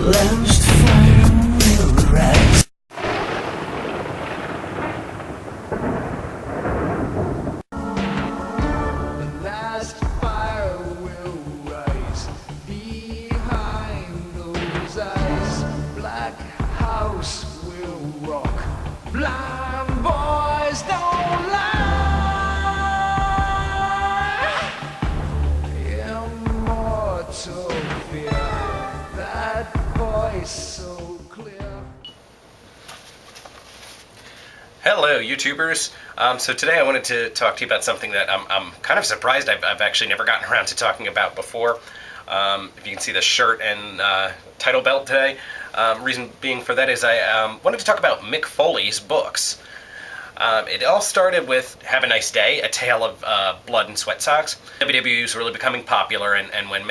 last fire will rise. The last fire will rise behind those eyes. Black house will rock. Blind boys don't lie. Immortal fear, that voice so clear. Hello, YouTubers. So today I wanted to talk to you about something that I'm kind of surprised I've actually never gotten around to talking about before. If you can see the shirt and title belt today. Reason being for that is I wanted to talk about Mick Foley's books. It all started with Have a Nice Day, A Tale of Blood and Sweat Socks. WWE was really becoming popular, and when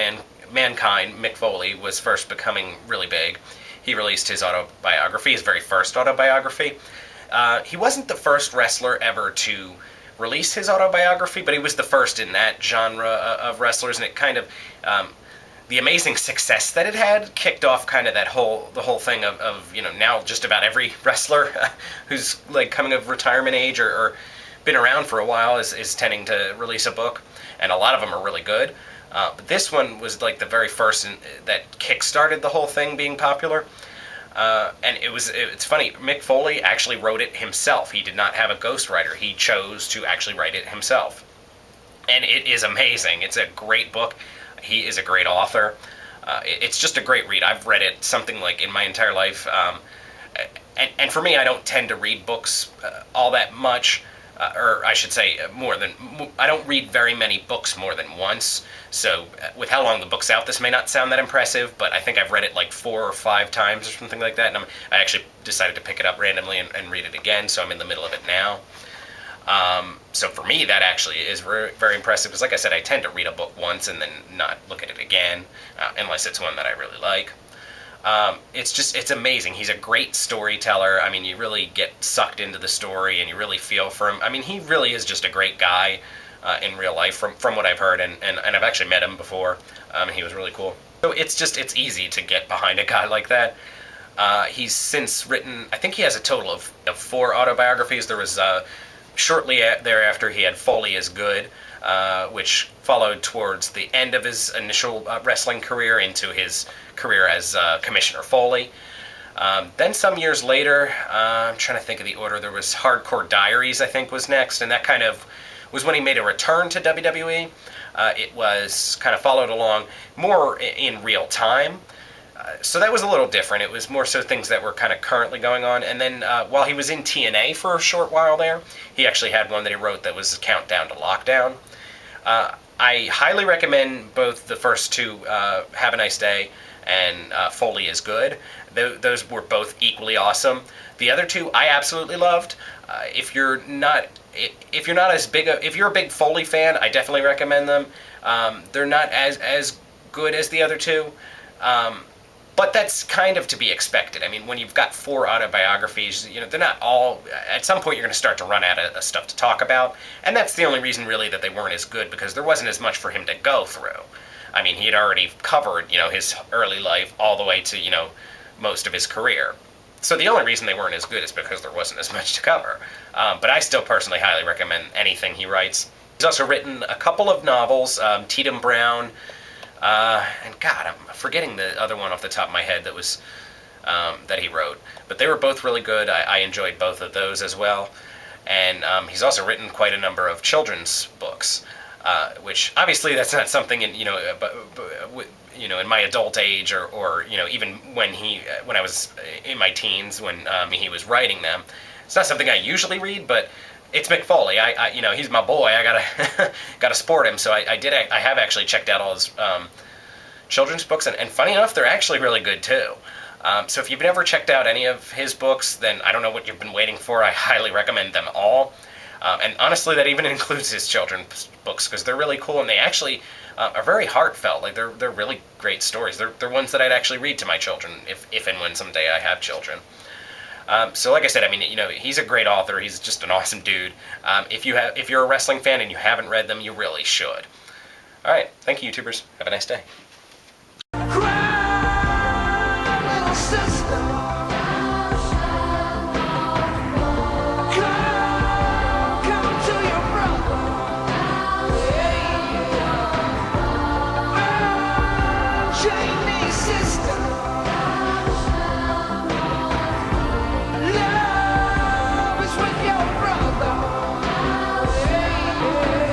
Mankind, Mick Foley, was first becoming really big, he released his autobiography, his very first autobiography. He wasn't the first wrestler ever to release his autobiography, but he was the first in that genre of wrestlers, and it kind of, the amazing success that it had kicked off kind of the whole thing of you know, now just about every wrestler who's like coming of retirement age or been around for a while is tending to release a book, and a lot of them are really good. But this one was like the very first that kick-started the whole thing being popular. And it's funny, Mick Foley actually wrote it himself. He did not have a ghostwriter. He chose to actually write it himself. And it is amazing. It's a great book. He is a great author. It's just a great read. I've read it something like in my entire life. And for me, I don't tend to read books all that much. Or I should say I don't read very many books more than once. So with how long the book's out, this may not sound that impressive, but I think I've read it like 4 or 5 times or something like that. And I actually decided to pick it up randomly and read it again, so I'm in the middle of it now. So for me, that actually is very, very impressive, because like I said, I tend to read a book once and then not look at it again, unless it's one that I really like. It's amazing. He's a great storyteller. I mean, you really get sucked into the story and you really feel for him. I mean, he really is just a great guy in real life from what I've heard, and I've actually met him before. He was really cool. So it's easy to get behind a guy like that. He's since written, I think he has a total of 4 autobiographies. There was shortly thereafter he had Foley is Good, which followed towards the end of his initial wrestling career into his career as Commissioner Foley. Then some years later, I'm trying to think of the order, there was Hardcore Diaries, I think, was next, and that kind of was when he made a return to WWE. It was kind of followed along more in real time. So that was a little different. It was more so things that were kind of currently going on. And then while he was in TNA for a short while there, he actually had one that he wrote that was Countdown to Lockdown. I highly recommend both the first 2, Have a Nice Day and Foley is Good. Those were both equally awesome. The other 2 I absolutely loved. If you're a big Foley fan, I definitely recommend them. They're not as good as the other 2. But that's kind of to be expected. I mean, when you've got 4 autobiographies, you know, they're not all, at some point you're going to start to run out of stuff to talk about, and that's the only reason really that they weren't as good, because there wasn't as much for him to go through. I mean, he had already covered, you know, his early life all the way to, you know, most of his career. So the only reason they weren't as good is because there wasn't as much to cover. But I still personally highly recommend anything he writes. He's also written a couple of novels, Tatum Brown, and God, I'm forgetting the other one off the top of my head that was that he wrote. But they were both really good. I enjoyed both of those as well. And he's also written quite a number of children's books, which obviously that's not something in in my adult age or you know, even when I was in my teens when he was writing them. It's not something I usually read, but it's Mick Foley. I you know, he's my boy. I gotta support him. So I have actually checked out all his children's books, and funny enough, they're actually really good too. So if you've never checked out any of his books, then I don't know what you've been waiting for. I highly recommend them all. And honestly, that even includes his children's books, because they're really cool, and they actually are very heartfelt. Like they're really great stories. They're ones that I'd actually read to my children if and when someday I have children. So like I said, I mean, you know, he's a great author. He's just an awesome dude. If you're a wrestling fan and you haven't read them, you really should. All right, thank you, YouTubers. Have a nice day.